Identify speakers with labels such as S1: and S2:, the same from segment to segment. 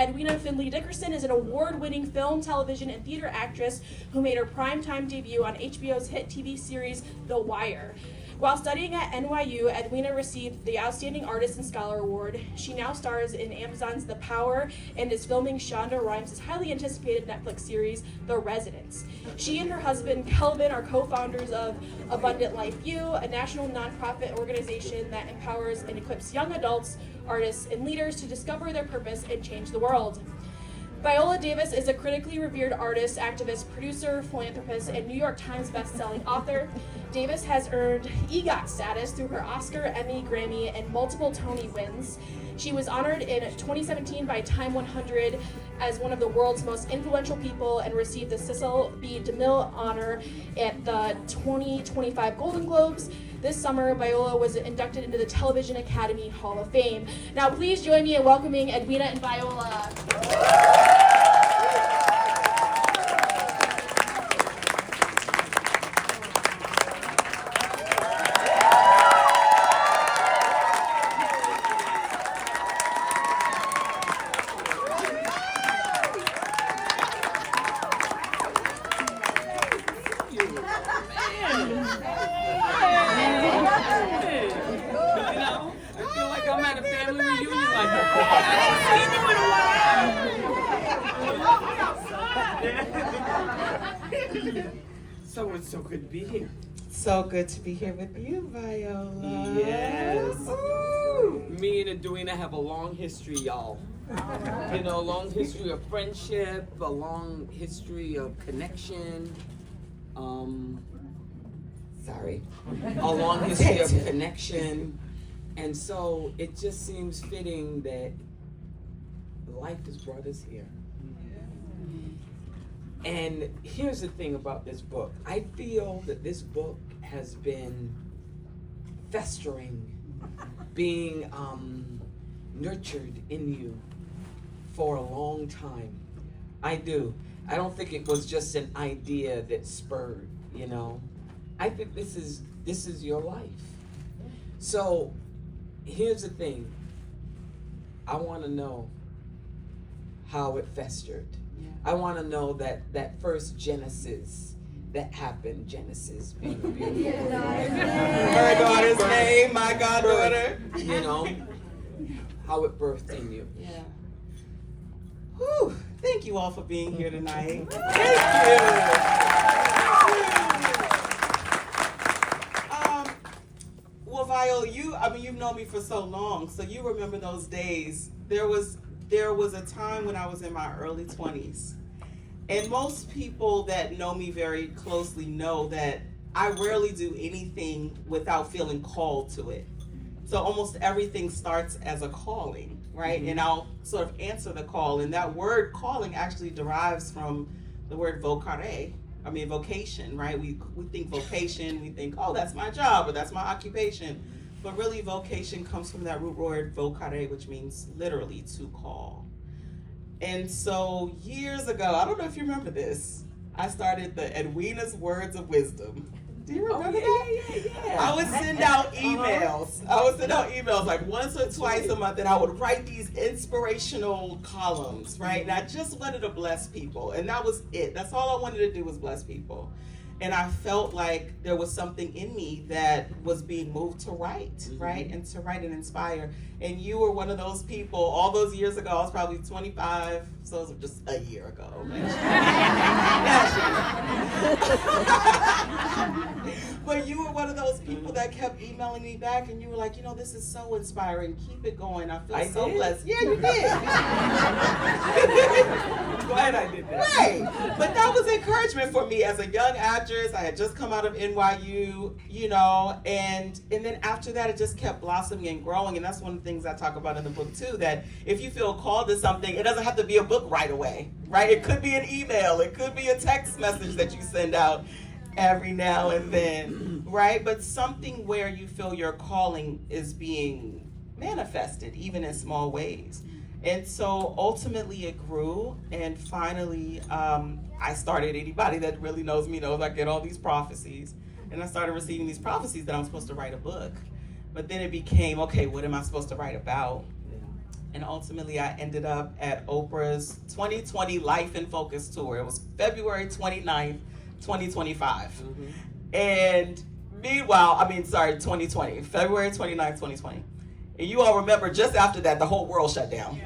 S1: Edwina Findley Dickerson is an award-winning film, television, and theater actress who made her primetime debut on HBO's hit TV series The Wire. While studying at NYU, Edwina received the Outstanding Artist and Scholar Award. She now stars in Amazon's The Power and is filming Shonda Rhimes' highly anticipated Netflix series, The Residents. She and her husband, Kelvin, are co-founders of Abundant Life U, a national nonprofit organization that empowers and equips young adults, artists, and leaders to discover their purpose and change the world. Viola Davis is a critically revered artist, activist, producer, philanthropist, and New York Times best-selling author. Davis has earned EGOT status through her Oscar, Emmy, Grammy, and multiple Tony wins. She was honored in 2017 by Time 100 as one of the world's most influential people and received the Cecil B. DeMille Honor at the 2025 Golden Globes. This summer, Viola was inducted into the Television Academy Hall of Fame. Now, please join me in welcoming Edwina and Viola.
S2: So good to be here.
S3: So good to be here with you, Viola.
S2: Yes.
S3: Ooh.
S2: Me and Edwina have a long history, y'all. You know, a long history of friendship, a long history of connection. A long history of connection. And so it just seems fitting that life has brought us here. And here's the thing about this book. I feel that this book has been festering, being nurtured in you for a long time. I do. I don't think it was just an idea that spurred, you know. I think this is your life. So here's the thing. I want to know how it festered. I want to know that first Genesis that happened. Genesis being a beautiful word.
S3: Her daughter's name, my goddaughter.
S2: You know, how it birthed in you.
S3: Yeah. Whew. Thank you all for being here tonight.
S2: Thank
S3: Well, Viola, you've known me for so long, so you remember those days. There was a time when I was in my early 20s, and most people that know me very closely know that I rarely do anything without feeling called to it. So almost everything starts as a calling, right? Mm-hmm. And I'll sort of answer the call, and that word calling actually derives from the word vocation, right? We think vocation, we think, oh, that's my job or that's my occupation. But really, vocation comes from that root word vocare, which means literally to call. And so years ago, I don't know if you remember this, I started the Edwina's Words of Wisdom. Do you remember that?
S2: Yeah.
S3: I would send out emails. Like once or twice a month, and I would write these inspirational columns, right? And I just wanted to bless people, and that was it. That's all I wanted to do was bless people. And I felt like there was something in me that was being moved to write, right? And to write and inspire. And you were one of those people all those years ago. I was probably 25, so it was just a year ago. But you were one of those people that kept emailing me back, and you were like, this is so inspiring. Keep it going. I feel so blessed. Yeah, you did.
S2: I'm glad I did that.
S3: Right. But that was encouragement for me as a young actress. I had just come out of NYU, and then after that, it just kept blossoming and growing. And that's one of the things I talk about in the book, too, that if you feel called to something, it doesn't have to be a book right away, right? It could be an email. It could be a text message that you send out every now and then, right? But something where you feel your calling is being manifested, even in small ways. And so ultimately it grew, and finally I started, anybody that really knows me knows I get all these prophecies, and I started receiving these prophecies that I'm supposed to write a book. But then it became, okay, what am I supposed to write about? and ultimately I ended up at Oprah's 2020 Life in Focus tour. It was February 29th, 2025.
S2: Mm-hmm.
S3: And meanwhile, 2020, February 29th, 2020. And you all remember just after that, the whole world shut down,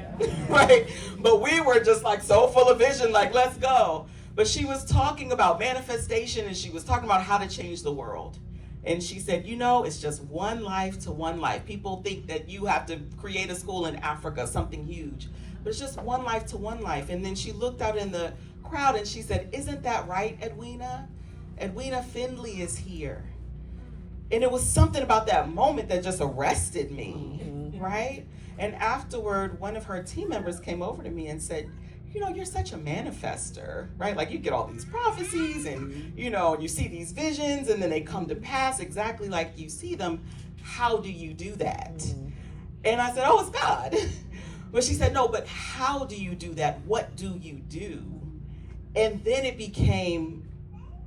S3: right? But we were just like so full of vision, like, let's go. But she was talking about manifestation, and she was talking about how to change the world. And she said, it's just one life to one life. People think that you have to create a school in Africa, something huge. But it's just one life to one life. And then she looked out in the crowd and she said, isn't that right, Edwina? Edwina Findley is here. And it was something about that moment that just arrested me, right? And afterward, one of her team members came over to me and said, you're such a manifester, right? Like you get all these prophecies and, you see these visions and then they come to pass exactly like you see them. How do you do that? And I said, oh, it's God. But she said, no, but how do you do that? What do you do? And then it became,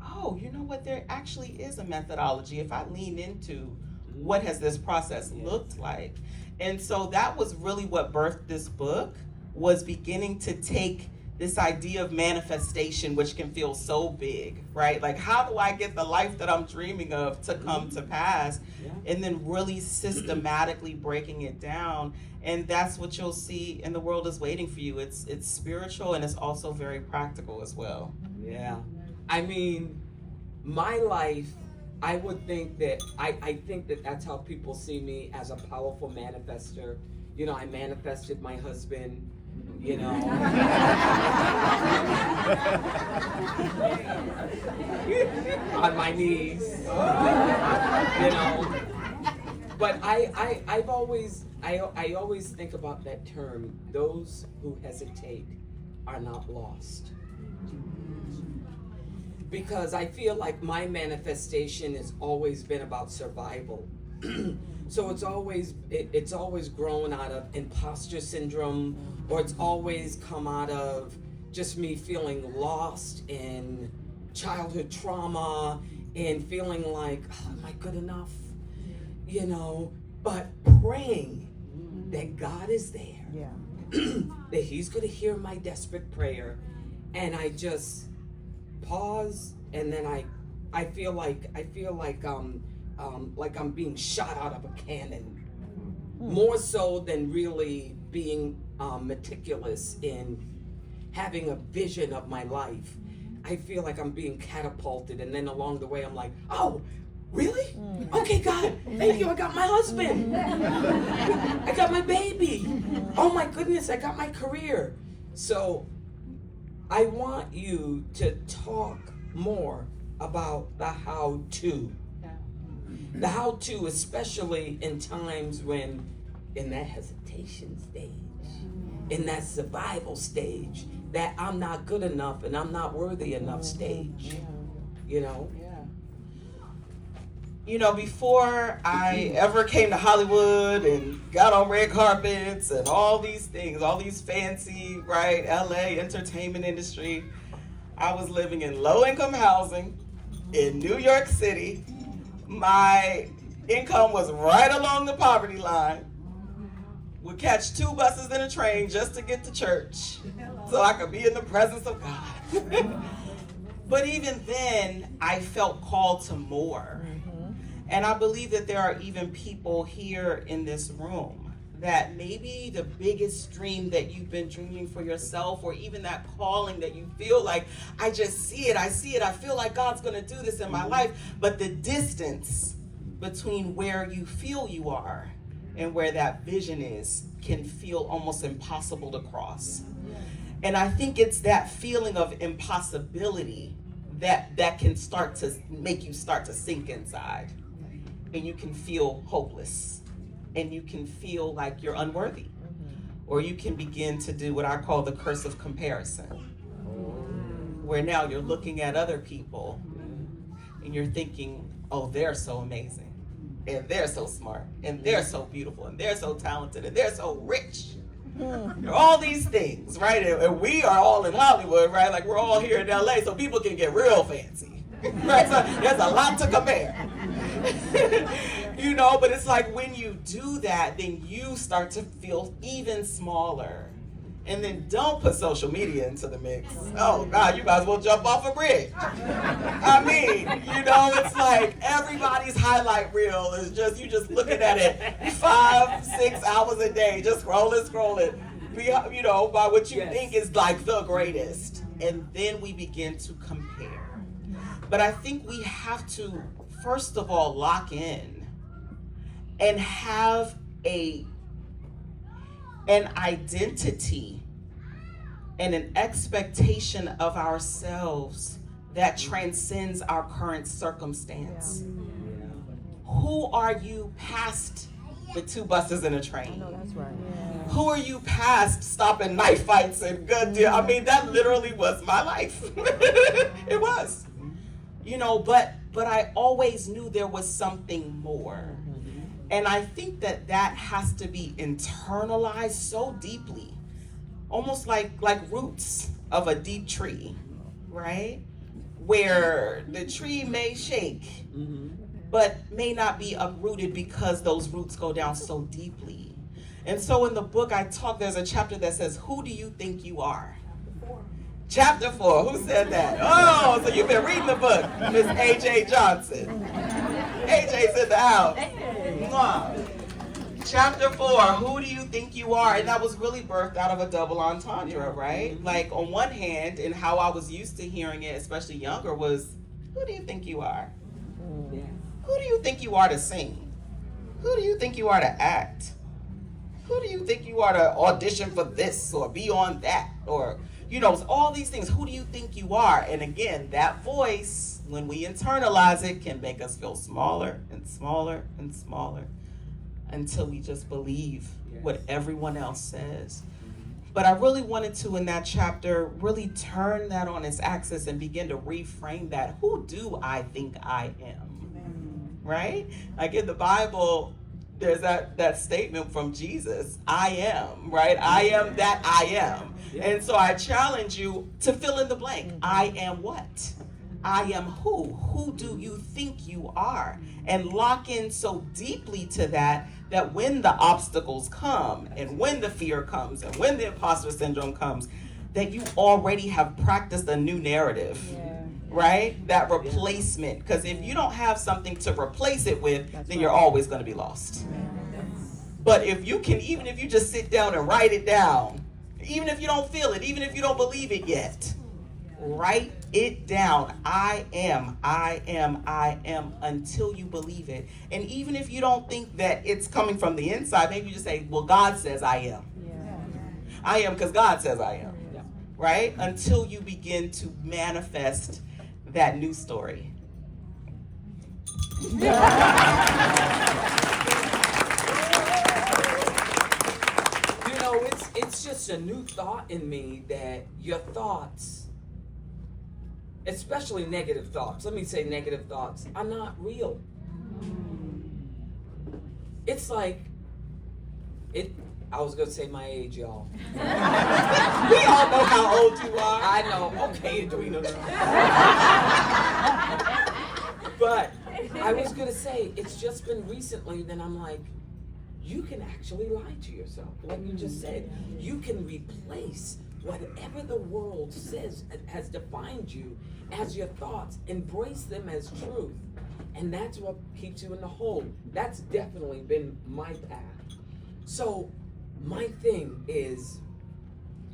S3: oh, you know what? There actually is a methodology. If I lean into what has this process looked like. And so that was really what birthed this book, was beginning to take this idea of manifestation, which can feel so big, right? Like, how do I get the life that I'm dreaming of to come to pass? And then really systematically breaking it down. And that's what you'll see in The World Is Waiting for You. It's spiritual and it's also very practical as well.
S2: Yeah. My life, I would think that, I think that that's how people see me, as a powerful manifester. I manifested my husband, on my knees, But I always think about that term, those who hesitate are not lost. Because I feel like my manifestation has always been about survival. So it's always grown out of imposter syndrome, or it's always come out of just me feeling lost in childhood trauma and feeling like, oh, am I good enough? But praying that God is there, that He's gonna hear my desperate prayer, and I just pause, and then I feel like I'm being shot out of a cannon, more so than really being meticulous in having a vision of my life. I feel like I'm being catapulted, and then along the way I'm like, oh, really? Okay, God, thank you, I got my husband. I got my baby. Oh my goodness, I got my career. So I want you to talk more about the how-to. The how-to, especially in times when, in that hesitation stage, in that survival stage, that I'm not good enough and I'm not worthy enough stage,
S3: Before I ever came to Hollywood and got on red carpets and all these things, all these fancy, right, LA entertainment industry, I was living in low-income housing in New York City. My income was right along the poverty line. Would catch 2 buses and a train just to get to church so I could be in the presence of God. But even then, I felt called to more. And I believe that there are even people here in this room that maybe the biggest dream that you've been dreaming for yourself, or even that calling that you feel like, I just see it, I feel like God's gonna do this in my life, but the distance between where you feel you are and where that vision is can feel almost impossible to cross. And I think it's that feeling of impossibility that can start to make you start to sink inside. And you can feel hopeless. And you can feel like you're unworthy. Or you can begin to do what I call the curse of comparison. Where now you're looking at other people and you're thinking, oh, they're so amazing. And they're so smart. And they're so beautiful. And they're so talented. And they're so rich. All these things, right? And we are all in Hollywood, right? Like we're all here in LA, so people can get real fancy. Right? So there's a lot to compare. You know, but it's like when you do that, then you start to feel even smaller. And then don't put social media into the mix. Oh God, you might as well jump off a bridge. I mean, you know, it's like everybody's highlight reel is just, you just looking at it 5, 6 hours a day, just scrolling, you know, by what you think is like the greatest. And then we begin to compare. But I think we have to, first of all, lock in and have an identity and an expectation of ourselves that transcends our current circumstance. Yeah. Who are you past the 2 buses and a train?
S4: I know that's right. Yeah.
S3: Who are you past stopping knife fights and good deal? I mean, that literally was my life. It was. You know, but I always knew there was something more. And I think that has to be internalized so deeply, almost like roots of a deep tree, right? Where the tree may shake, but may not be uprooted because those roots go down so deeply. And so in the book there's a chapter that says, who do you think you are? Chapter 4, who said that? Oh, so you've been reading the book, Miss A.J. Johnson. AJ's in the house. Chapter 4, who do you think you are? And that was really birthed out of a double entendre, right? Like on one hand, and how I was used to hearing it, especially younger, was, who do you think you are? Who do you think you are to sing? Who do you think you are to act? Who do you think you are to audition for this or be on that? Or, you know, all these things. Who do you think you are? And again, that voice, when we internalize it, can make us feel smaller and smaller and smaller until we just believe what everyone else says. But I really wanted to, in that chapter, really turn that on its axis and begin to reframe that. Who do I think I am? Right? Like in the Bible, there's that statement from Jesus, I am, right? I am that I am. And so I challenge you to fill in the blank. I am what? I am who? Who do you think you are? And lock in so deeply to that when the obstacles come and when the fear comes and when the imposter syndrome comes, that you already have practiced a new narrative, right? That replacement. Because if you don't have something to replace it with, then you're always going to be lost. But if you can, even if you just sit down and write it down, even if you don't feel it, even if you don't believe it yet, write it down. I am, until you believe it. And even if you don't think that it's coming from the inside, maybe you just say, well, God says I am. I am because God says I am. Right? Until you begin to manifest that new story. You know, it's just a new thought in me that your thoughts, especially negative thoughts, let me say negative thoughts, are not real. It's like, I was going to say my age, y'all. We all know how old you are. I know. Okay, Edwina. But I was going to say, it's just been recently that I'm like, you can actually lie to yourself. Like you just said, you can replace whatever the world says has defined you as your thoughts. Embrace them as truth. And that's what keeps you in the hole. That's definitely been my path. So my thing is,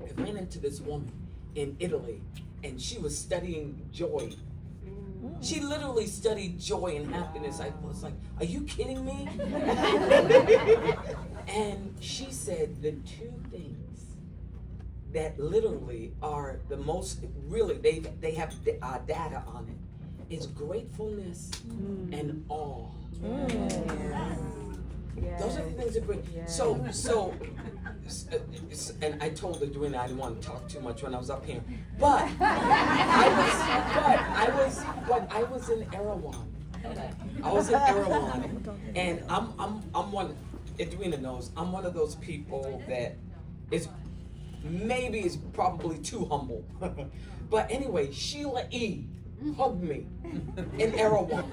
S3: I ran into this woman in Italy, and she was studying joy. She literally studied joy and happiness. I was like, are you kidding me? And she said the 2 things that literally are the most, really, they have data on it, is gratefulness and awe. Those are the things that bring. So, and I told Edwina I didn't want to talk too much when I was up here, but I was in Erewhon. I was in Erewhon, and I'm one. Edwina knows I'm one of those people that is probably too humble. But anyway, Sheila E.
S2: hugged me in Erewhon.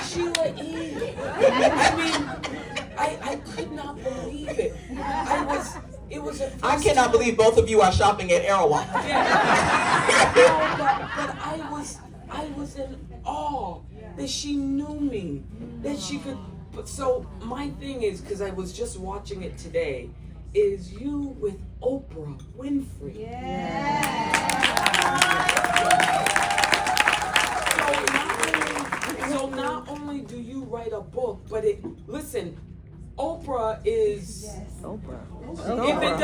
S2: Sheila E. I mean, I could not believe it. It was a
S3: I cannot believe both of you are shopping at Erewhon.
S2: but I was in awe that she knew me, that she could. But so my thing is, because I was just watching it today, is you with Oprah Winfrey. So not only do you write a book, but listen, Oprah is if it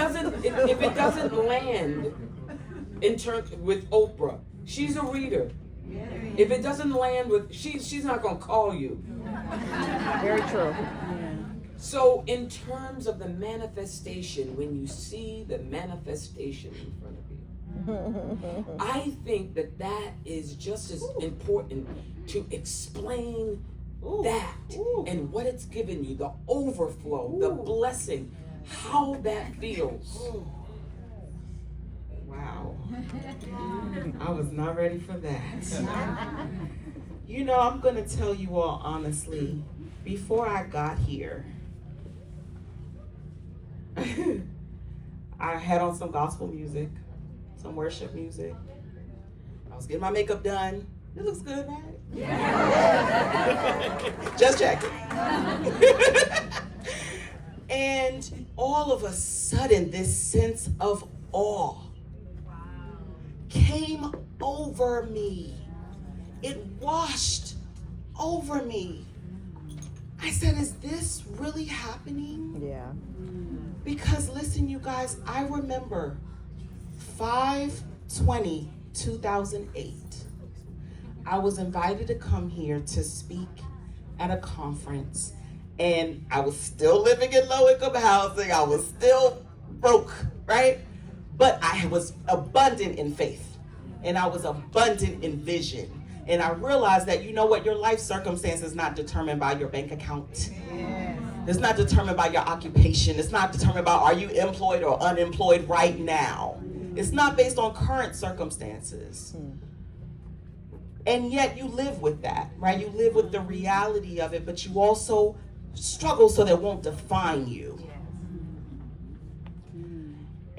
S2: doesn't land in terms with Oprah, she's a reader. If it doesn't land with she's not gonna call you.
S4: Very true.
S2: So in terms of the manifestation, when you see the manifestation in front of you, I think that is just as important to explain that and what it's given you, the overflow, the blessing, how that feels.
S3: Wow. I was not ready for that. You know, I'm going to tell you all honestly, before I got here, I had on some gospel music, some worship music. I was getting my makeup done. It looks good, right? Just checking. And all of a sudden, this sense of awe came over me. It washed over me. I said, is this really happening?
S4: Yeah.
S3: Because listen, you guys, I remember 5/20/2008. I was invited to come here to speak at a conference, and I was still living in low-income housing. I was still broke, right? But I was abundant in faith, and I was abundant in vision. And I realized that, you know what, your life circumstance is not determined by your bank account. It's not determined by your occupation. It's not determined by are you employed or unemployed right now. It's not based on current circumstances. And yet you live with that, right? You live with the reality of it, but you also struggle so that it won't define you.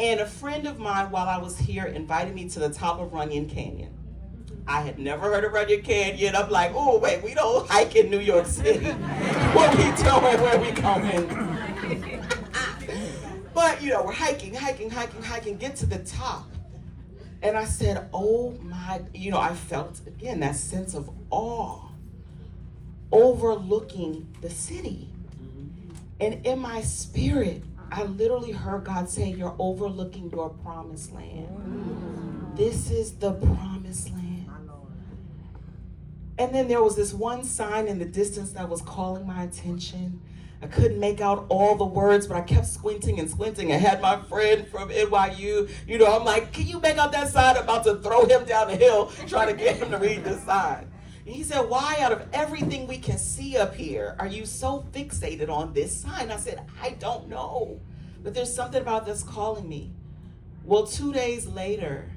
S3: And a friend of mine, while I was here, invited me to the top of Runyon Canyon. I had never heard of Runyon Canyon. I'm like, oh, wait, we don't hike in New York City. What we doing, where we coming? But, you know, we're hiking, get to the top. And I said, oh my, you know, I felt, again, that sense of awe overlooking the city. And in my spirit, I literally heard God say, you're overlooking your promised land. This is the promised land. And then there was this one sign in the distance that was calling my attention. I couldn't make out all the words, but I kept squinting. I had my friend from NYU, you know, I'm like, can you make out that sign? I'm about to throw him down the hill, trying to get him to read this sign. And he said, why out of everything we can see up here, are you so fixated on this sign? I said, I don't know, but there's something about this calling me. Well, 2 days later,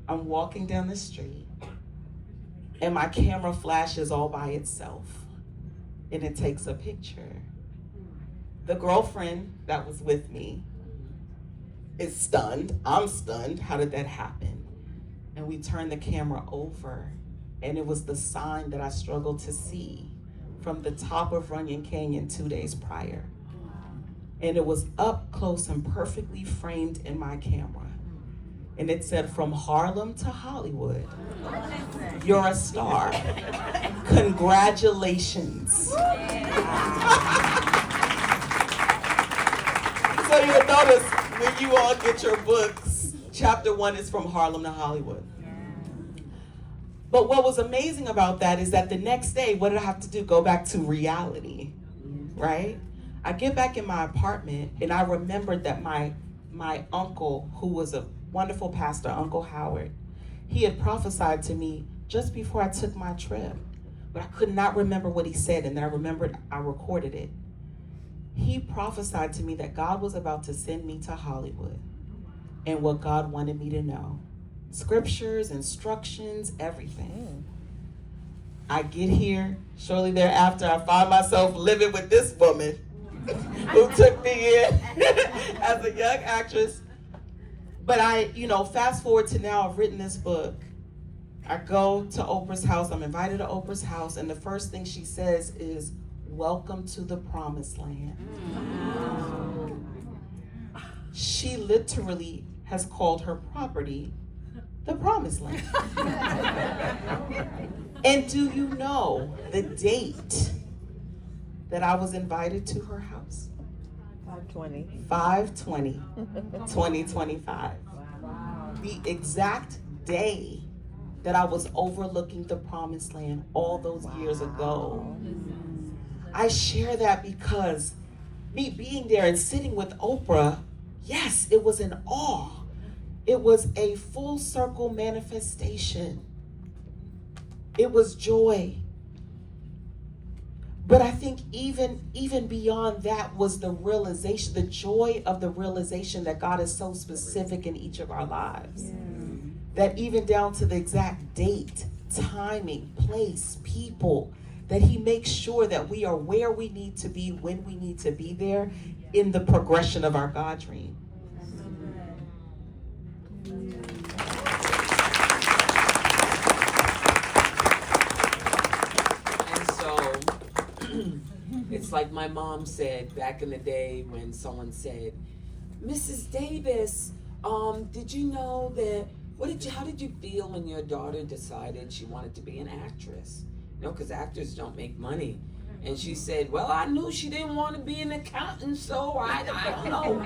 S3: I'm walking down the street, and my camera flashes all by itself, and it takes a picture. The girlfriend that was with me is stunned. I'm stunned. How did that happen? And we turned the camera over, and it was the sign that I struggled to see from the top of Runyon Canyon 2 days prior. And it was up close and perfectly framed in my camera. And it said, from Harlem to Hollywood, you're a star. Congratulations. So you'll notice when you all get your books, chapter 1 is from Harlem to Hollywood. But what was amazing about that is that the next day, what did I have to do? Go back to reality, right? I get back in my apartment, and I remembered that my uncle, who was a wonderful pastor, Uncle Howard, he had prophesied to me just before I took my trip, but I could not remember what he said, and then I remembered I recorded it. He prophesied to me that God was about to send me to Hollywood, and what God wanted me to know, scriptures, instructions, everything. I get here, shortly thereafter, I find myself living with this woman who took me in as a young actress. But fast forward to now, I've written this book. I go to Oprah's house, I'm invited to Oprah's house, and the first thing she says is, "Welcome to the promised land." She literally has called her property the promised land. And do you know the date that I was invited to her house? 5/20/2025. The exact day that I was overlooking the promised land all those years ago. I share that because me being there and sitting with Oprah, yes, it was an awe. It was a full circle manifestation. It was joy. But I think even beyond that was the realization, the joy of the realization that God is so specific in each of our lives. Yeah. That even down to the exact date, timing, place, people, that he makes sure that we are where we need to be, when we need to be there, in the progression of our God dream.
S2: And so, it's like my mom said back in the day when someone said, "Mrs. Davis, did you know that, how did you feel when your daughter decided she wanted to be an actress? Because actors don't make money." And she said, "Well, I knew she didn't want to be an accountant, so I don't know."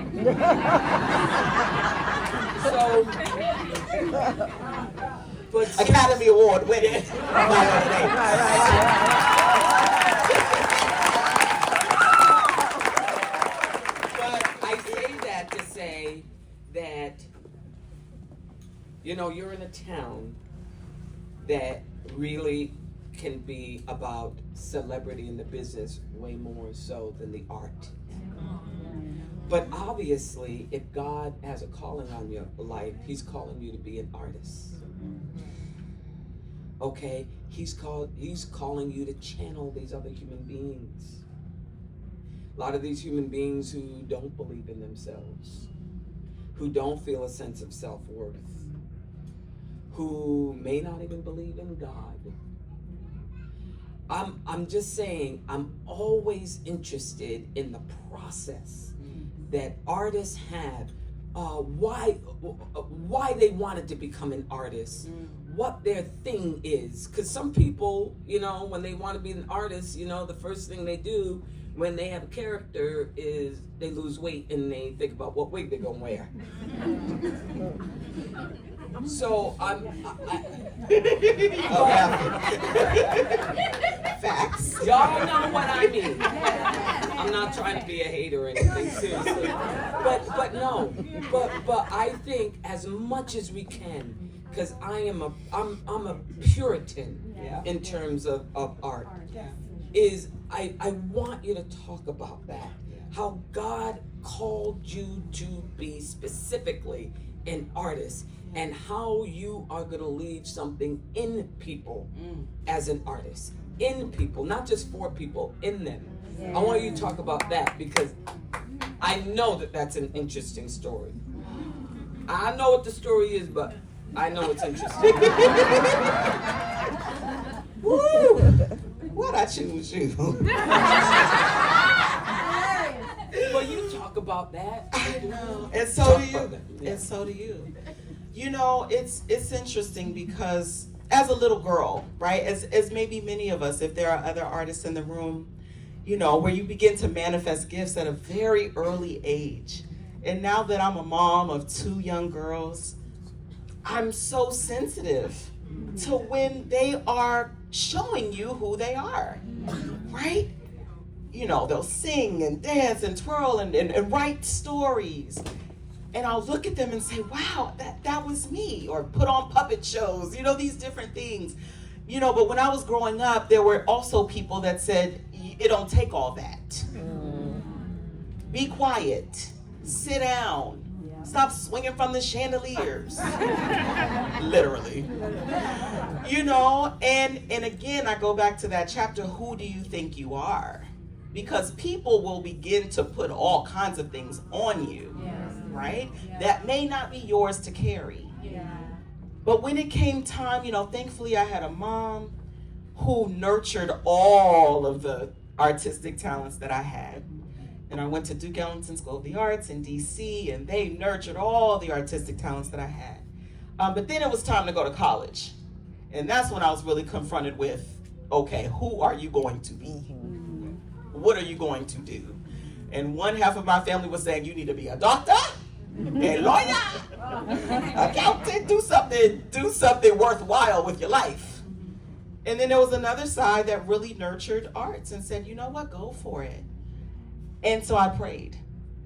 S2: But
S3: Academy Award winning.
S2: But I say that to say that, you're in a town that really can be about celebrity in the business way more so than the art. But obviously, if God has a calling on your life, he's calling you to be an artist. Okay? He's calling you to channel these other human beings. A lot of these human beings who don't believe in themselves, who don't feel a sense of self-worth, who may not even believe in God. I'm just saying, I'm always interested in the process that artists have, why they wanted to become an artist, what their thing is. Because some people, when they want to be an artist, the first thing they do when they have a character is they lose weight and they think about what wig they're gonna wear. So
S3: Facts.
S2: Y'all know what I mean. I'm not trying to be a hater or anything, seriously. But I think as much as we can, because I'm a Puritan in terms of art. Is I want you to talk about that. How God called you to be specifically an artist, and how you are going to leave something in people as an artist. In people, not just for people, in them. I want you to talk about that because I know that that's an interesting story. I know what the story is, but I know it's interesting.
S3: Woo! Why'd I choose you?
S2: Well, you talk about that.
S3: I know. And so do you. And so do you. It's interesting because as a little girl, right, as maybe many of us, if there are other artists in the room, where you begin to manifest gifts at a very early age. And now that I'm a mom of 2 young girls, I'm so sensitive to when they are showing you who they are, right? They'll sing and dance and twirl and write stories. And I'll look at them and say, wow, that was me. Or put on puppet shows, these different things. But when I was growing up, there were also people that said, it don't take all that. Be quiet, sit down, Stop swinging from the chandeliers. Literally. You know, and again, I go back to that chapter, who do you think you are? Because people will begin to put all kinds of things on you, right? That may not be yours to carry. But when it came time, you know, thankfully I had a mom who nurtured all of the artistic talents that I had. And I went to Duke Ellington School of the Arts in DC, and they nurtured all the artistic talents that I had. But then it was time to go to college. And that's when I was really confronted with, okay, who are you going to be? What are you going to do? And one half of my family was saying, you need to be a doctor, a lawyer, accountant, do something worthwhile with your life. And then there was another side that really nurtured arts and said, you know what, go for it. And so I prayed.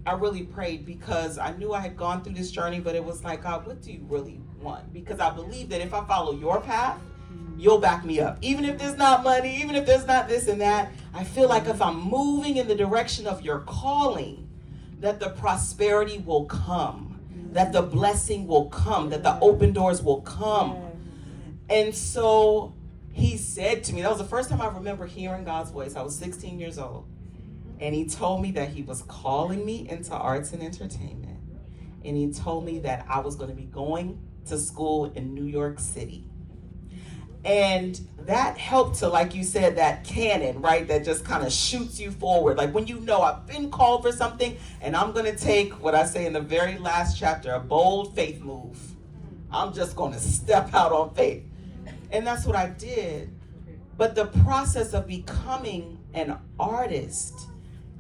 S3: I really prayed because I knew I had gone through this journey, but it was like, God, what do you really want? Because I believe that if I follow your path, you'll back me up. Even if there's not money, even if there's not this and that, I feel like if I'm moving in the direction of your calling, that the prosperity will come, that the blessing will come, that the open doors will come. And so he said to me, that was the first time I remember hearing God's voice. I was 16 years old. And he told me that he was calling me into arts and entertainment. And he told me that I was going to be going to school in New York City. And that helped to, like you said, that cannon, right? That just kind of shoots you forward. Like when you know I've been called for something and I'm going to take what I say in the very last chapter, a bold faith move. I'm just going to step out on faith. And that's what I did. But the process of becoming an artist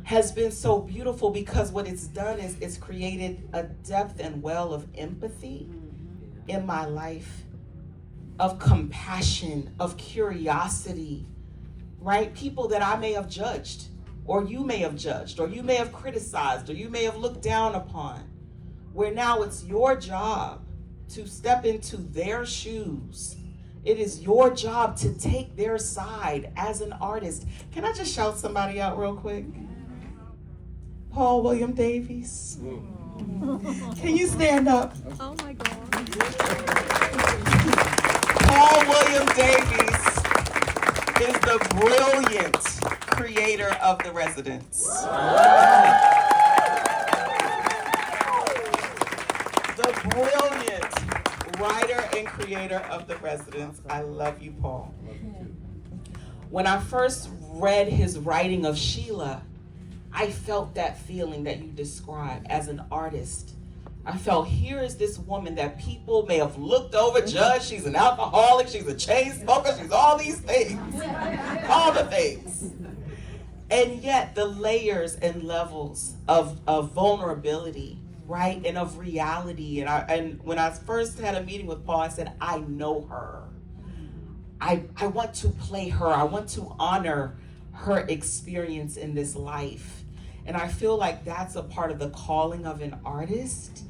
S3: has been so beautiful because what it's done is it's created a depth and well of empathy in my life, of compassion, of curiosity, right? People that I may have judged, or you may have judged, or you may have criticized, or you may have looked down upon, where now it's your job to step into their shoes. It is your job to take their side as an artist. Can I just shout somebody out real quick? Paul William Davies. Can you stand up?
S4: Oh my God.
S3: Paul William Davies is the brilliant creator of The Residents. The brilliant writer and creator of The Residents. I love you, Paul. When I first read his writing of Sheila, I felt that feeling that you described as an artist. I felt, here is this woman that people may have looked over, judged. She's an alcoholic, she's a chain smoker, she's all these things. All the things. And yet the layers and levels of vulnerability, right, and of reality. And when I first had a meeting with Paul, I said, I know her. I want to play her. I want to honor her experience in this life. And I feel like that's a part of the calling of an artist,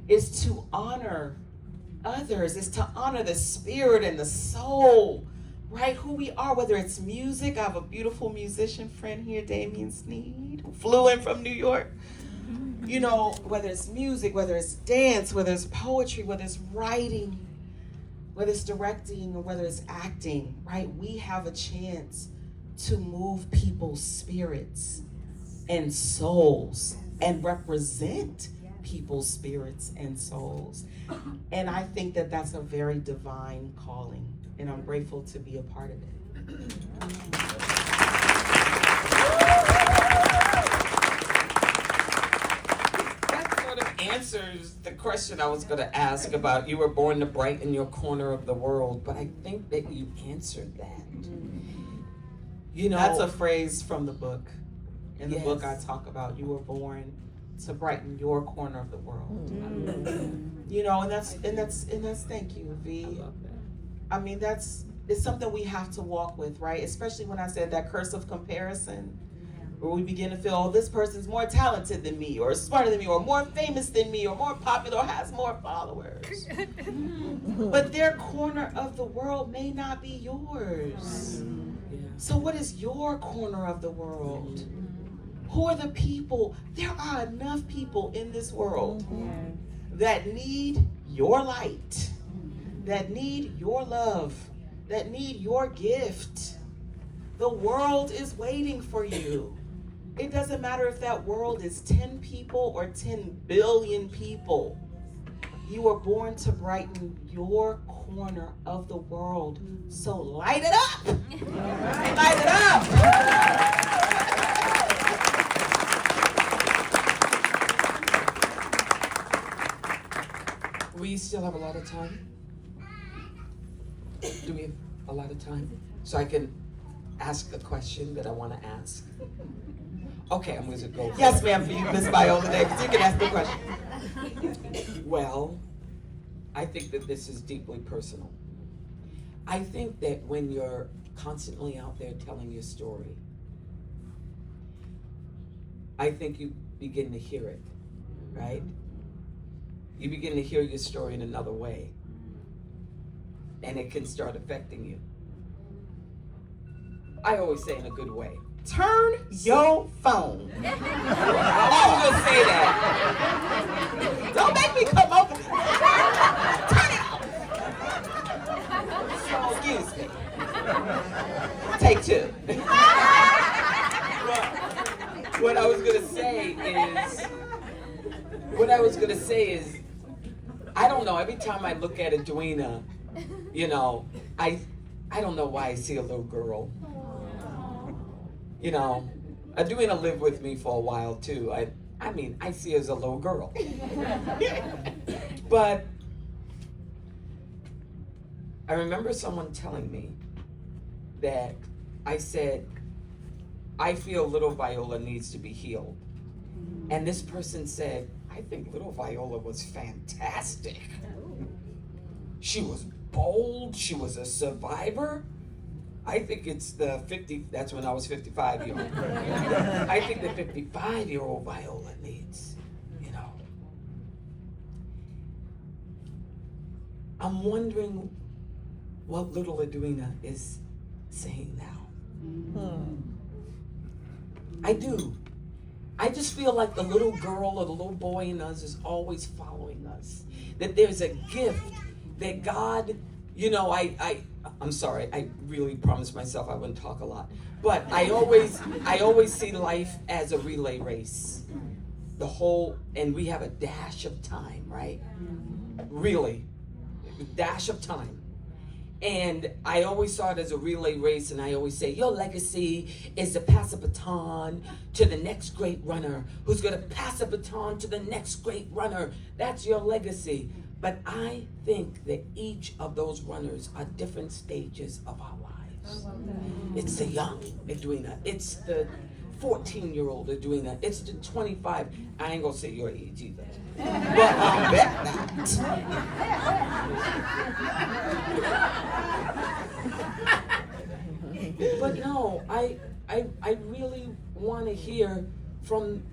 S3: is to honor others, is to honor the spirit and the soul, right? Who we are, whether it's music. I have a beautiful musician friend here, Damian Sneed, who flew in from New York. You know, whether it's music, whether it's dance, whether it's poetry, whether it's writing, whether it's directing, or whether it's acting, right? We have a chance to move people's spirits and souls and represent people's spirits and souls. And I think that that's a very divine calling, and I'm grateful to be a part of it.
S2: That sort of answers the question I was going to ask about you were born to brighten your corner of the world, but I think that you answered that. You know,
S3: That's a phrase from the book. In the
S2: Yes.
S3: book I talk about, you were born to brighten your corner of the world. You know, and that's thank you, V.
S2: I love that.
S3: I mean, it's something we have to walk with, right? Especially when I said that curse of comparison, where we begin to feel, oh, this person's more talented than me, or smarter than me, or more famous than me, or more popular, or has more followers. But their corner of the world may not be yours.
S2: Yeah.
S3: So what is your corner of the world? Who are the people? There are enough people in this world that need your light, that need your love, that need your gift. The world is waiting for you. It doesn't matter if that world is 10 people or 10 billion people. You were born to brighten your corner of the world. So light it up. Light it up.
S2: We still have a lot of time? Do we have a lot of time? So I can ask a question that I want to ask? Okay, I'm going to go.
S3: Yes, ma'am, for you, Miss Viola, because you can ask the question.
S2: Well, I think that this is deeply personal. I think that when you're constantly out there telling your story, I think you begin to hear it, right? You begin to hear your story in another way, and it can start affecting you. I always say in a good way.
S3: Turn your phone.
S2: I was gonna say that.
S3: Don't make me come over. Turn it off. Excuse me. Take two.
S2: What I was gonna say is, I don't know. Every time I look at Edwina, you know, I don't know why I see a little girl. You know, Edwina lived with me for a while too. I mean, I see her as a little girl. But I remember someone telling me that I said, I feel little Viola needs to be healed. And this person said, I think little Viola was fantastic. She was bold. She was a survivor. I think it's the 50, that's when I was 55-year-old. I think the 55-year-old Viola needs, you know. I'm wondering what little Edwina is saying now. I do. I just feel like the little girl or the little boy in us is always following us. That there's a gift that God, you know, I'm sorry, I really promised myself I wouldn't talk a lot. But I always see life as a relay race. And we have a dash of time, right? Really, a dash of time. And I always saw it as a relay race, and I always say, your legacy is to pass a baton to the next great runner, who's gonna pass a baton to the next great runner. That's your legacy. But I think that each of those runners are different stages of our lives. It's the young Edwina. It's the 14-year-old Edwina. It's the 25. I ain't gonna say your age either. But I bet not. But no, I really want to hear from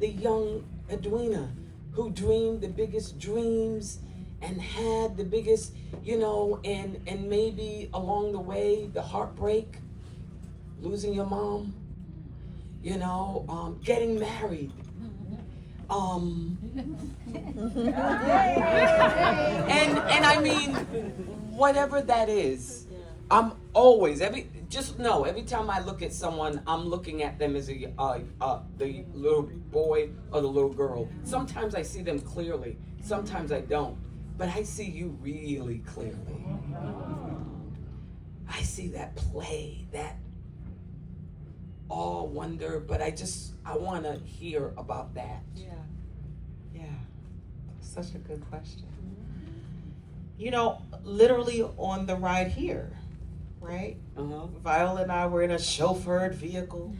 S2: the young Edwina who dreamed the biggest dreams and had the biggest, you know, and maybe along the way, the heartbreak, losing your mom, you know, getting married. And I mean, whatever that is, I'm always, every time I look at someone, I'm looking at them as the little boy or the little girl. Sometimes I see them clearly, sometimes I don't. But I see you really clearly. I see that play, that awe, wonder, but I want to hear about that.
S3: Yeah. Such a good question. You know, literally on the ride here, right? Viola and I were in a chauffeured vehicle,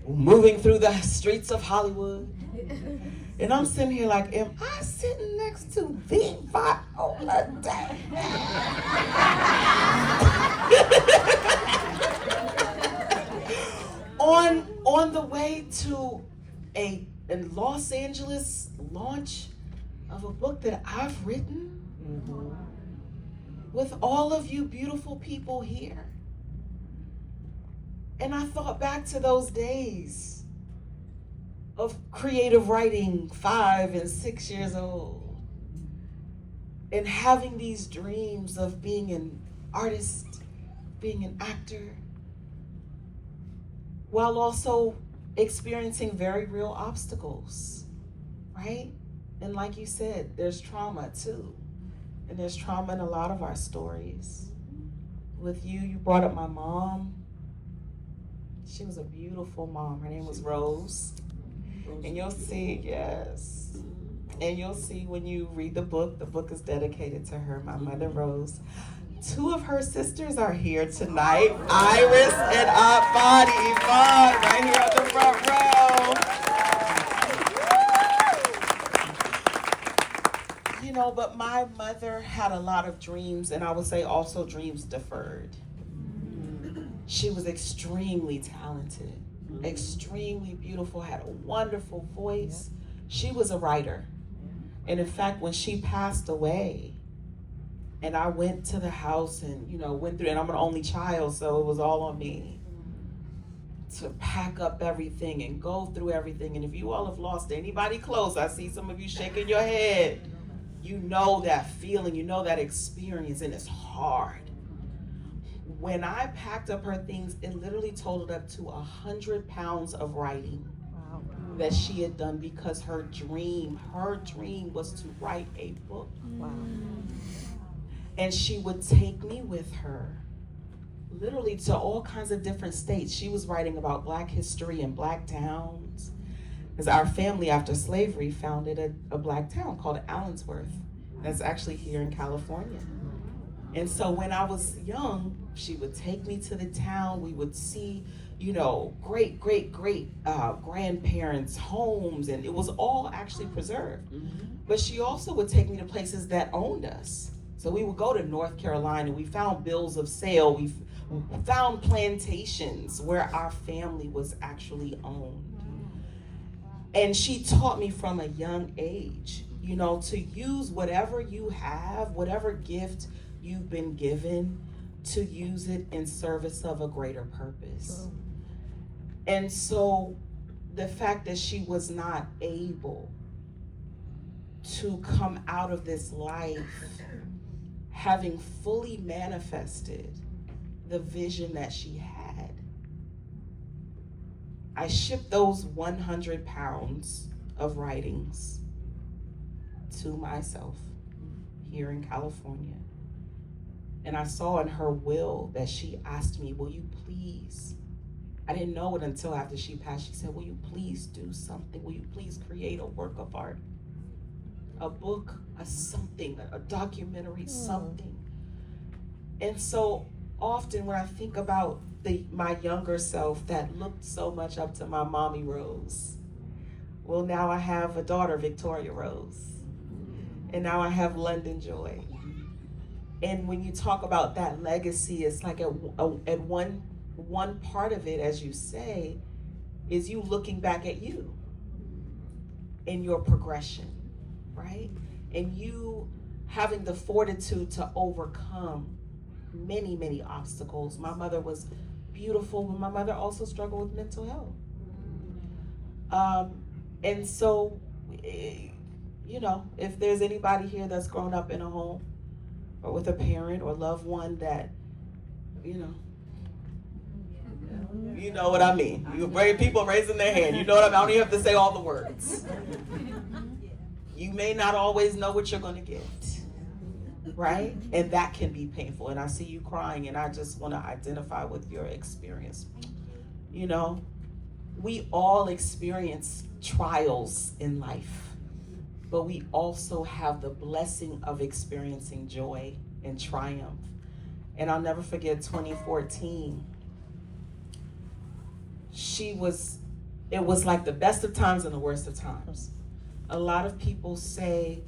S3: moving through the streets of Hollywood. And I'm sitting here like, am I sitting next to the Viola on the way to a Los Angeles launch of a book that I've written with all of you beautiful people here. And I thought back to those days of creative writing, 5 and 6 years old, and having these dreams of being an artist, being an actor, while also experiencing very real obstacles, right? And like you said, there's trauma too. And there's trauma in a lot of our stories. With you brought up my mom. She was a beautiful mom. Her name was Rose. And you'll see, yes. And you'll see when you read the book is dedicated to her, my mother Rose. 2 of her sisters are here tonight, Iris and Aunt Bonnie, Yvonne, right here on the front row. You know, but my mother had a lot of dreams, and I would say also dreams deferred. She was extremely talented, extremely beautiful, had a wonderful voice. She was a writer. And in fact, when she passed away, and I went to the house and, went through, and I'm an only child, so it was all on me to pack up everything and go through everything. And if you all have lost anybody close, I see some of you shaking your head. You know that feeling, you know that experience, and it's hard. When I packed up her things, it literally totaled up to 100 pounds of writing that she had done, because her dream was to write a book. Wow. And she would take me with her literally to all kinds of different states. She was writing about Black history and Black towns, because our family after slavery founded a Black town called Allensworth. That's actually here in California. And so when I was young, she would take me to the town. We would see, great grandparents' homes, and it was all actually preserved. But she also would take me to places that owned us. So we would go to North Carolina. We found bills of sale. We found plantations where our family was actually owned. And she taught me from a young age, to use whatever you have, whatever gift you've been given, to use it in service of a greater purpose. And so the fact that she was not able to come out of this life having fully manifested the vision that she had, I shipped those 100 pounds of writings to myself here in California. And I saw in her will that she asked me, will you please, I didn't know it until after she passed, she said, will you please do something? Will you please create a work of art? A book, a something, a documentary, something. And so often when I think about my younger self that looked so much up to my mommy Rose, well, now I have a daughter, Victoria Rose. And now I have London Joy. And when you talk about that legacy, it's like at one part of it, as you say, is you looking back at you in your progression, right? And you having the fortitude to overcome many, many obstacles. My mother was beautiful, but my mother also struggled with mental health. And so, if there's anybody here that's grown up in a home or with a parent or loved one that, you know what I mean. You brave people raising their hand. You know what I mean? I don't even have to say all the words. You may not always know what you're going to get, right? And that can be painful. And I see you crying, and I just want to identify with your experience. We all experience trials in life, but we also have the blessing of experiencing joy and triumph. And I'll never forget 2014. It was like the best of times and the worst of times. A lot of people say,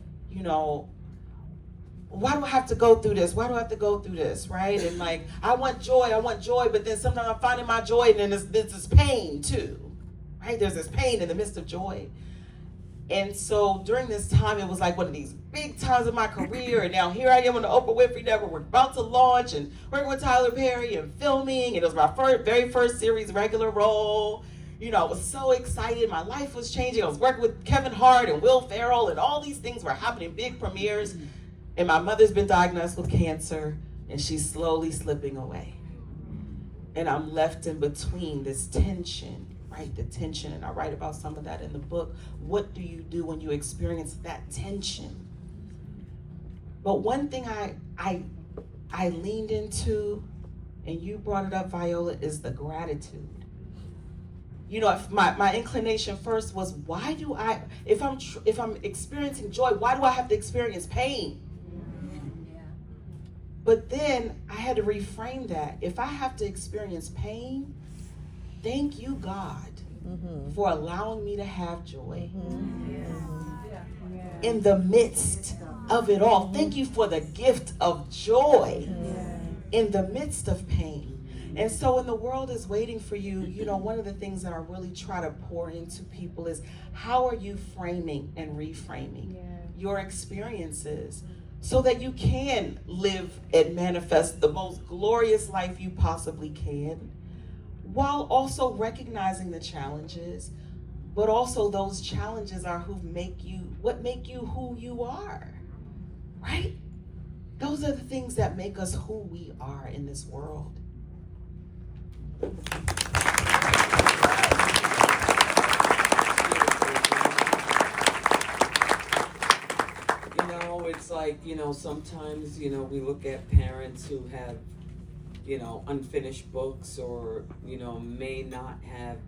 S3: why do I have to go through this? Why do I have to go through this, right? And like, I want joy, but then sometimes I'm finding my joy, and then there's this pain too, right? There's this pain in the midst of joy. And so during this time, it was like one of these big times of my career, and now here I am on the Oprah Winfrey Network. We're about to launch and working with Tyler Perry and filming, and it was my very first series regular role. I was so excited. My life was changing. I was working with Kevin Hart and Will Ferrell, and all these things were happening, big premieres. And my mother's been diagnosed with cancer, and she's slowly slipping away. And I'm left in between this tension, right? The tension, and I write about some of that in the book. What do you do when you experience that tension? But one thing I leaned into, and you brought it up, Viola, is the gratitude. If my inclination first was, why do I, if I'm experiencing joy, why do I have to experience pain? But then I had to reframe that. If I have to experience pain, thank you, God, for allowing me to have joy in the midst of it all. Thank you for the gift of joy in the midst of pain. And so when the world is waiting for you, one of the things that I really try to pour into people is, how are you framing and reframing your experiences so that you can live and manifest the most glorious life you possibly can, while also recognizing the challenges, but also those challenges are what make you who you are, right? Those are the things that make us who we are in this world.
S2: It's like, sometimes, we look at parents who have, unfinished books or, may not have,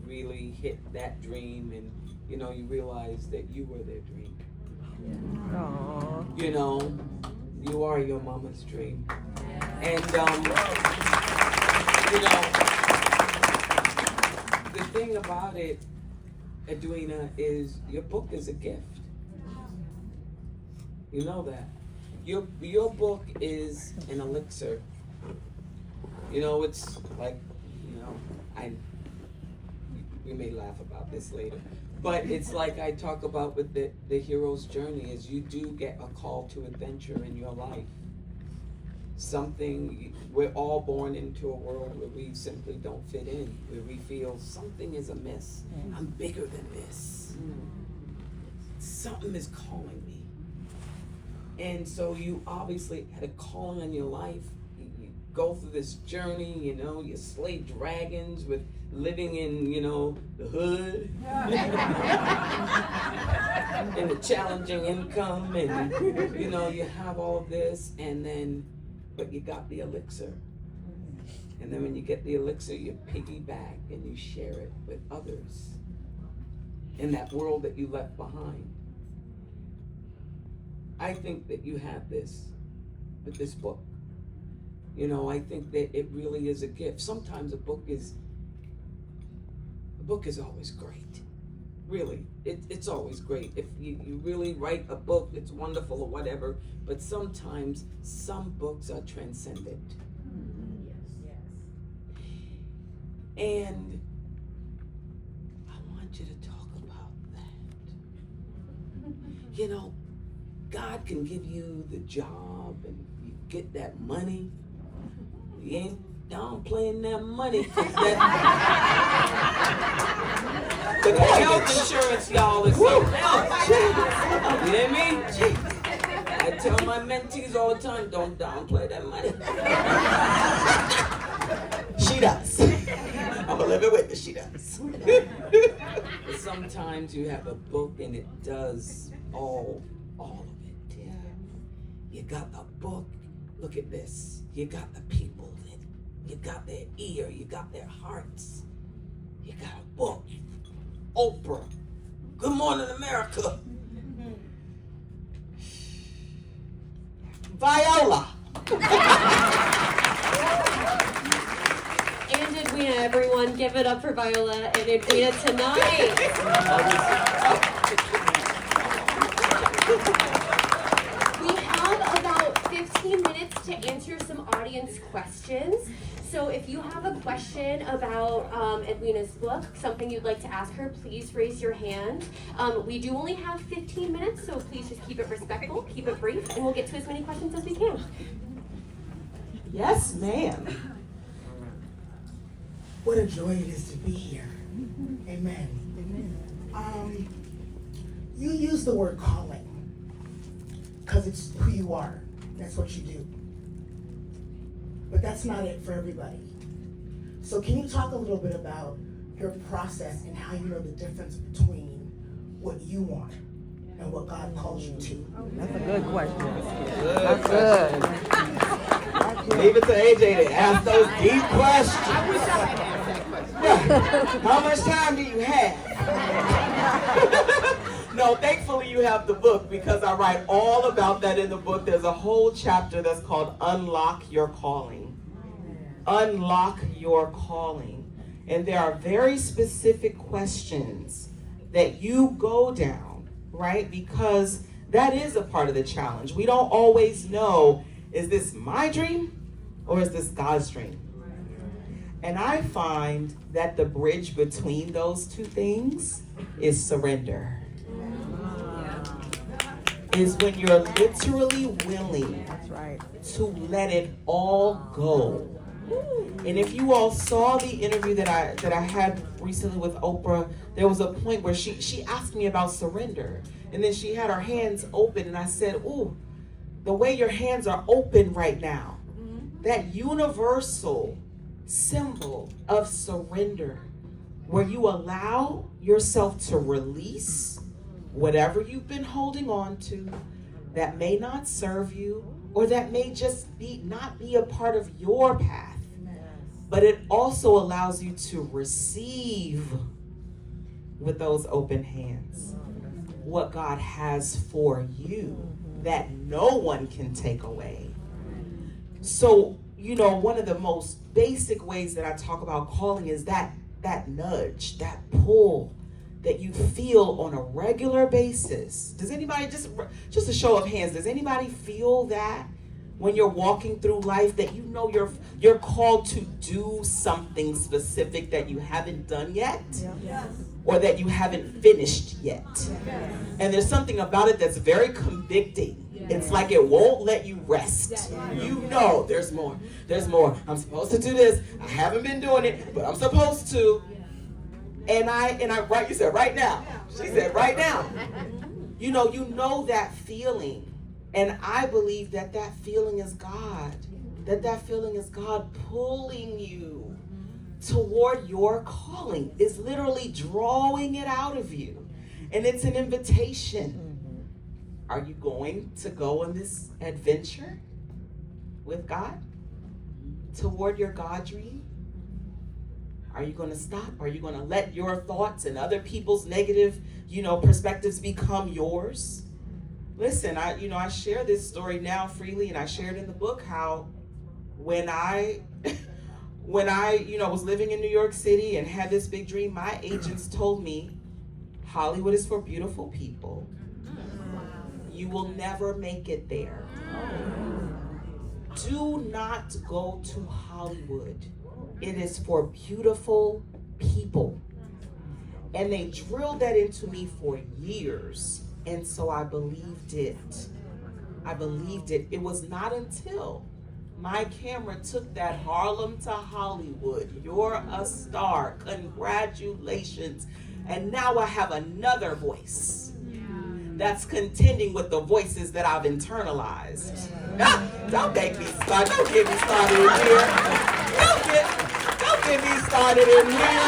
S2: really hit that dream, and, you realize that you were their dream.
S4: Aww.
S2: You are your mama's dream. And, the thing about it, Edwina, is your book is a gift. You know that. Your book is an elixir. It's like, we may laugh about this later, but it's like I talk about with the hero's journey, is you do get a call to adventure in your life. We're all born into a world where we simply don't fit in, where we feel something is amiss. I'm bigger than this. Something is calling me. And so you obviously had a calling on your life. You go through this journey, you slay dragons with living in, the hood. And a challenging income, and, you have all of this, but you got the elixir. And then when you get the elixir, you piggyback and you share it with others in that world that you left behind. I think that you have this with this book. I think that it really is a gift. Sometimes a book is always great. Really, it's always great. If you really write a book, it's wonderful or whatever, but sometimes some books are transcendent. And I want you to talk about that. God can give you the job and you get that money. You ain't downplaying that money. The health insurance, y'all, is so you hear me? I tell my mentees all the time, don't downplay that money.
S3: She does. I'm a living witness, she does.
S2: But sometimes you have a book and it does all of it. You got the book, look at this. You got the people, you got their ear, you got their hearts. You got a book, Oprah, Good Morning America.
S3: Viola.
S5: And Edwina, everyone, give it up for Viola and Edwina tonight. We have about 15 minutes to answer some audience questions. So if you have a question about Edwina's book, something you'd like to ask her, please raise your hand. We do only have 15 minutes, so please just keep it respectful, keep it brief, and we'll get to as many questions as we can.
S3: Yes, ma'am. What a joy it is to be here.
S6: Amen. You use the word calling because it's who you are. That's what you do. But that's not it for everybody. So can you talk a little bit about your process and how you know the difference between what you want and what God calls you to?
S4: That's a good question.
S2: Good
S4: That's
S2: question. Leave it to AJ to ask those deep questions.
S3: I wish I had asked that question.
S2: Yeah. How much time do you have? No, thankfully you have the book because I write all about that in the book. There's a whole chapter that's called Unlock Your Calling. Unlock Your Calling. And there are very specific questions that you go down, right? Because that is a part of the challenge. We don't always know, is this my dream or is this God's dream? And I find that the bridge between those two things is surrender. Is when you're literally willing to let it all go. And if you all saw the interview that I had recently with Oprah, there was a point where she asked me about surrender. And then she had her hands open and I said, ooh, the way your hands are open right now, that universal symbol of surrender, where you allow yourself to release whatever you've been holding on to that may not serve you or that may just not be a part of your path. But it also allows you to receive with those open hands what God has for you that no one can take away. So, one of the most basic ways that I talk about calling is that nudge, that pull that you feel on a regular basis. Does anybody, just a show of hands, does anybody feel that when you're walking through life, that you're called to do something specific that you haven't done yet? Yeah. Or that you haven't finished yet? Yeah. And there's something about it that's very convicting. Yeah. It's like it won't let you rest. Yeah. There's more. There's more. I'm supposed to do this. I haven't been doing it, but I'm supposed to. And you said right now. She said right now. You know that feeling. And I believe that feeling is God. That feeling is God pulling you toward your calling. Is literally drawing it out of you. And it's an invitation. Are you going to go on this adventure with God toward your God dream? Are you going to stop? Are you going to let your thoughts and other people's negative, perspectives become yours? Listen, I share this story now freely, and I shared in the book how when I was living in New York City and had this big dream, my agents told me, Hollywood is for beautiful people. You will never make it there. Do not go to Hollywood. It is for beautiful people. And they drilled that into me for years. And so I believed it. It was not until my camera took that Harlem to Hollywood. You're a star. Congratulations. And now I have another voice that's contending with the voices that I've internalized. Don't make me start. Don't get me started in here. Don't get me started in here.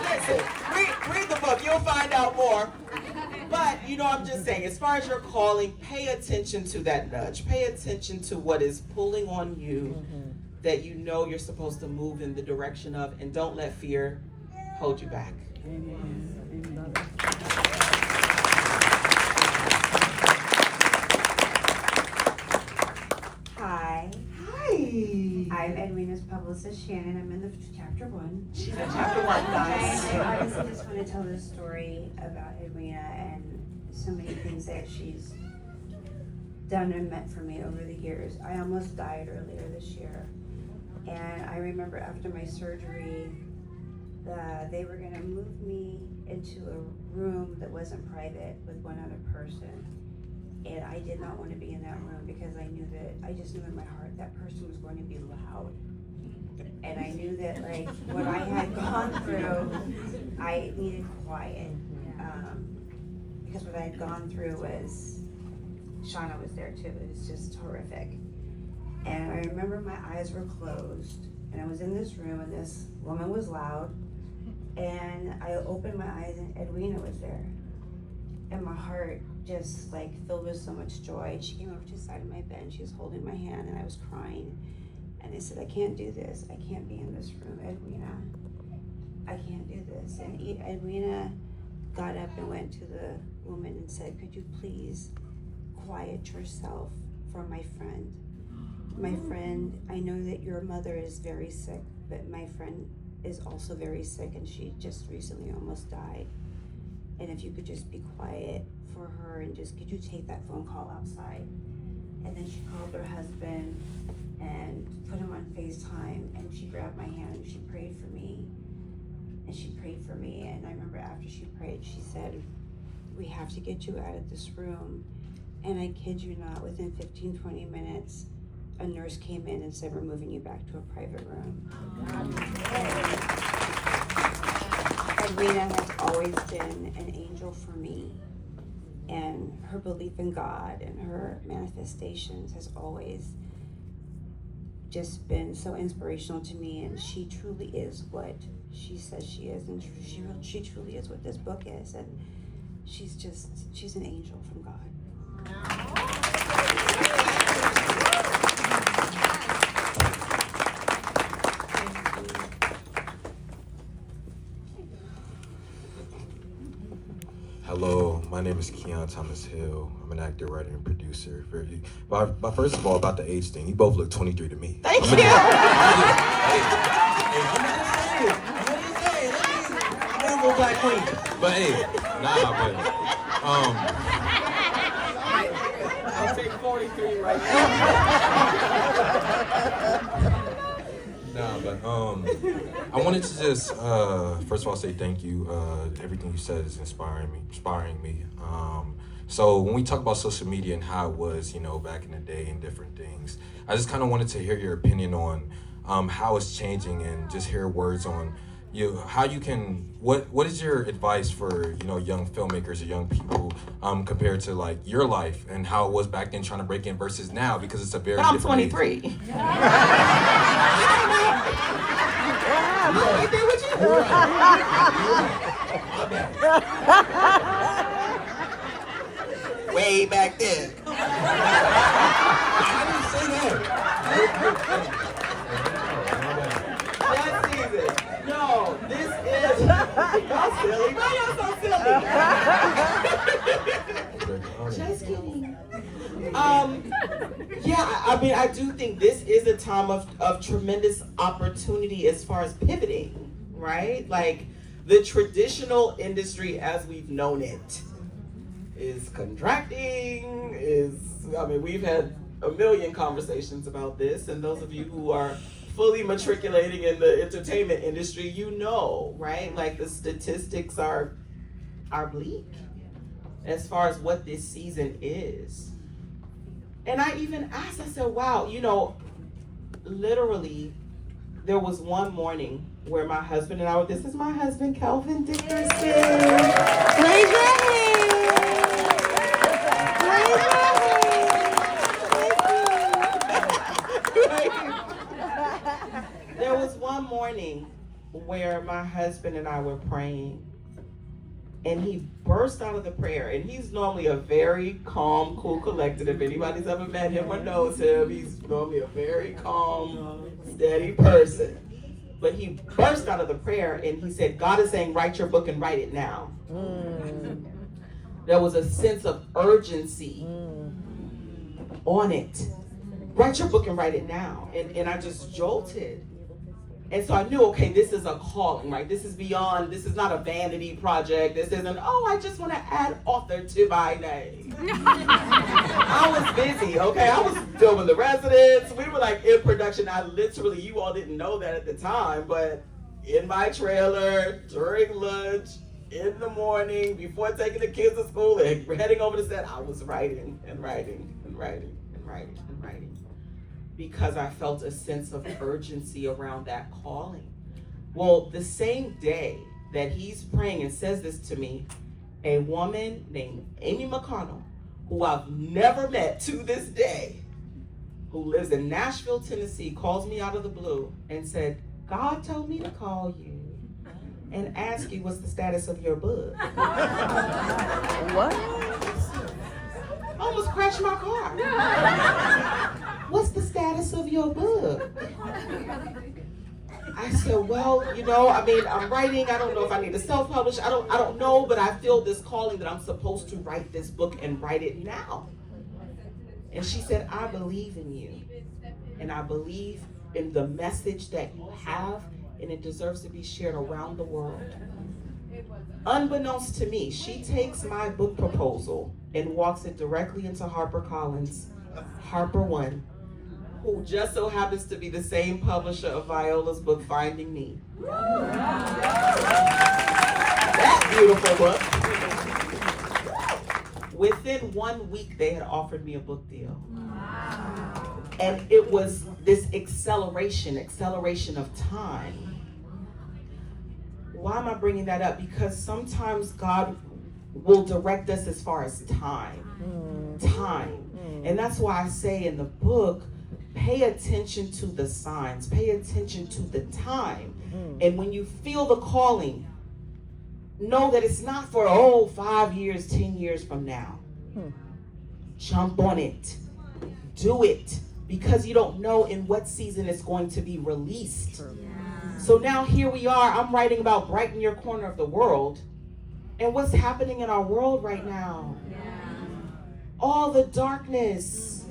S2: Listen, read the book. You'll find out more. But, I'm just saying, as far as your calling, pay attention to that nudge. Pay attention to what is pulling on you that you're supposed to move in the direction of, and don't let fear hold you back. Amen.
S7: Hi.
S2: Hi.
S7: I'm Edwina's publicist, Shannon. I'm in the chapter 1.
S2: She's in chapter 1, guys.
S7: I honestly just want to tell the story about Edwina and so many things that she's done and meant for me over the years. I almost died earlier this year. And I remember after my surgery, they were going to move me into a room that wasn't private with one other person. And I did not want to be in that room because I just knew in my heart that person was going to be loud. And I knew that like what I had gone through, I needed quiet. Because what I had gone through was, Shauna was there too, it was just horrific. And I remember my eyes were closed, and I was in this room, and this woman was loud, and I opened my eyes, and Edwina was there. And my heart just like filled with so much joy. And she came over to the side of my bed, and she was holding my hand, and I was crying. And I said, I can't do this. I can't be in this room, Edwina. I can't do this. And Edwina got up and went to the woman and said, could you please quiet yourself for my friend? My friend, I know that your mother is very sick, but my friend is also very sick, and she just recently almost died. And if you could just be quiet for her, and just, could you take that phone call outside? And then she called her husband and put him on FaceTime, and she grabbed my hand and she prayed for me. And she prayed for me, and I remember after she prayed, she said, we have to get you out of this room. And I kid you not, within 15, 20 minutes, a nurse came in and said, we're moving you back to a private room. Edwina has always been an angel for me. And her belief in God and her manifestations has always just been so inspirational to me. And she truly is what she says she is. And she truly is what this book is. And she's an angel from God.
S8: Hello, my name is Keon Thomas Hill. I'm an actor, writer, and producer. But first of all, about the age thing, you both look 23 to me.
S3: Thank you.
S2: Black Queen.
S8: But hey,
S2: I'll take 43 right now.
S8: I wanted to just first of all say thank you. Everything you said is inspiring me. So when we talk about social media and how it was, back in the day and different things, I just kind of wanted to hear your opinion on how it's changing, and just hear words on how you can, what is your advice for young filmmakers or young people compared to like your life and how it was back then trying to break in versus now, because it's a very
S3: I'm
S8: different age.
S3: 23. Way back then.
S8: I didn't say that.
S3: That season. No, this is. Y'all silly. Why y'all so silly? Just kidding. Yeah, I mean, I do think this is a time of tremendous opportunity as far as pivoting, right? Like, the traditional industry as we've known it is contracting, we've had a million conversations about this, and those of you who are fully matriculating in the entertainment industry, right? Like, the statistics are bleak as far as what this season is. And I even asked, I said, wow, literally, there was one morning where my husband and I this is my husband, Calvin Dickerson. Raise your hand. There was one morning where my husband and I were praying, and he burst out of the prayer, and he's normally a very calm, cool, collected. If anybody's ever met him or knows him, he's normally a very calm, steady person. But he burst out of the prayer, and he said, God is saying, write your book and write it now. There was a sense of urgency on it. Write your book and write it now. And I just jolted. And so I knew, okay, this is a calling, right? This is beyond, this is not a vanity project. This isn't, I just want to add author to my name. I was busy, okay? I was filming The Residents. We were like in production. I literally, you all didn't know that at the time, but in my trailer, during lunch, in the morning, before taking the kids to school and heading over to set, I was writing and writing and writing and writing and writing. because I felt a sense of urgency around that calling. Well, the same day that he's praying and says this to me, a woman named Amy McConnell, who I've never met to this day, who lives in Nashville, Tennessee, calls me out of the blue and said, God told me to call you and ask you what's the status of your book.
S4: What?
S3: I almost crashed my car. What's the status of your book? I said, well, I'm writing. I don't know if I need to self-publish. I don't know, but I feel this calling that I'm supposed to write this book and write it now. And she said, I believe in you. And I believe in the message that you have, and it deserves to be shared around the world. Unbeknownst to me, she takes my book proposal and walks it directly into HarperCollins, Harper One, who just so happens to be the same publisher of Viola's book, Finding Me. That beautiful book. Within 1 week, they had offered me a book deal. And it was this acceleration of time. Why am I bringing that up? Because sometimes God will direct us as far as time. And that's why I say in the book, pay attention to the signs, pay attention to the time. And when you feel the calling, know that it's not for 5 years, 10 years from now. Jump on it. Do it. Because you don't know in what season it's going to be released. So now here we are, I'm writing about brighten your corner of the world. And what's happening in our world right now? All the darkness,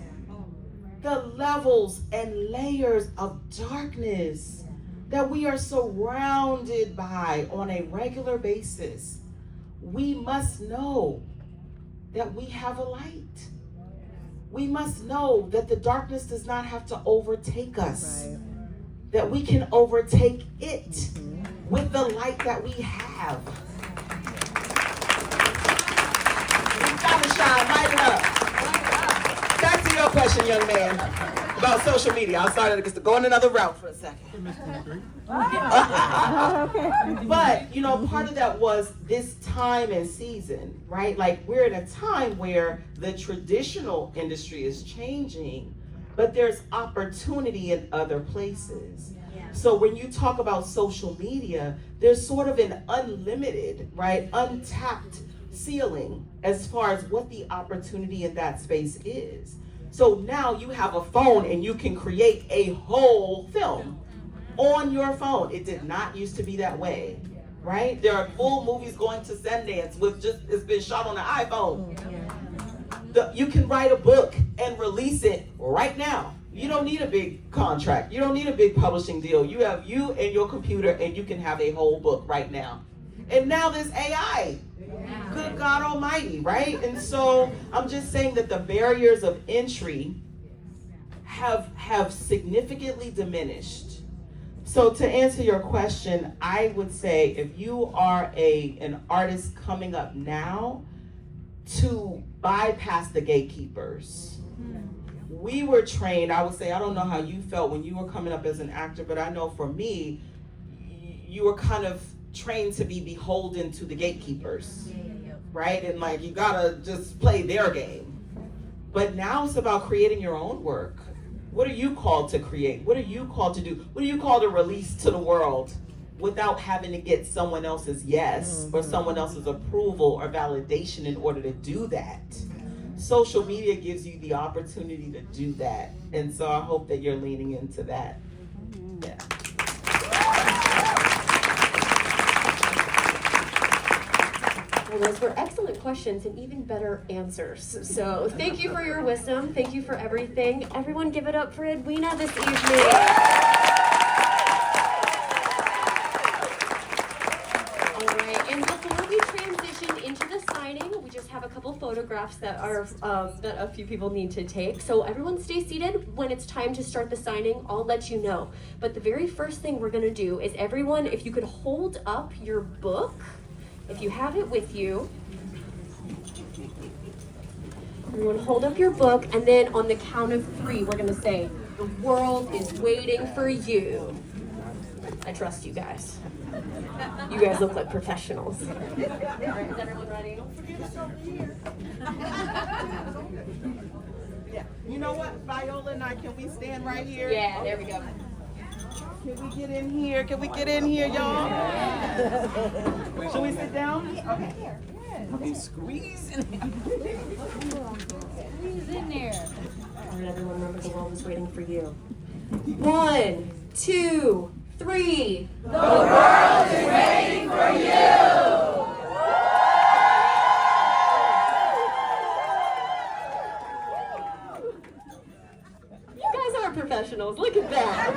S3: the levels and layers of darkness that we are surrounded by on a regular basis. We must know that we have a light. We must know that the darkness does not have to overtake us.
S4: Right.
S3: That we can overtake it with the light that we have. We've got to shine, light it up. Back to your question, young man, about social media. I'm sorry to go in another route for a second. But, part of that was this time and season, right? Like, we're in a time where the traditional industry is changing, but there's opportunity in other places. So when you talk about social media, there's sort of an unlimited, right, untapped ceiling as far as what the opportunity in that space is. So now you have a phone and you can create a whole film on your phone. It did not used to be that way, right? There are full movies going to Sundance it's been shot on an iPhone. You can write a book and release it right now. You don't need a big contract. You don't need a big publishing deal. You have you and your computer and you can have a whole book right now. And now there's AI. Good God Almighty, right? And so I'm just saying that the barriers of entry have significantly diminished. So to answer your question, I would say if you are an artist coming up now, to bypass the gatekeepers. We were trained, I would say, I don't know how you felt when you were coming up as an actor, but I know for me, you were kind of trained to be beholden to the gatekeepers, right? And like, you gotta just play their game. But now it's about creating your own work. What are you called to create? What are you called to do? What are you called to release to the world without having to get someone else's yes or someone else's approval or validation in order to do that? Social media gives you the opportunity to do that. And so I hope that you're leaning into that. Yeah.
S5: Well, those were excellent questions and even better answers. So thank you for your wisdom. Thank you for everything. Everyone give it up for Edwina this evening. All right, and before we transition into the signing, we just have a couple photographs that are that a few people need to take. So everyone stay seated. When it's time to start the signing, I'll let you know. But the very first thing we're gonna do is everyone, if you could hold up your book, if you have it with you. Everyone hold up your book, and then on the count of 3, we're gonna say, The world is waiting for you. I trust you guys. You guys look like professionals. All right, is everyone ready?
S3: Yeah. You know what, Viola and I, can we stand right here?
S5: Yeah, there we go.
S3: Can we get in here? Can we get in here, y'all? Should we sit down? Okay. Okay, squeeze in there.
S5: All right, everyone, remember the world is waiting for you. 1, 2, 3. The world is waiting for you! You guys are professionals. Look at that.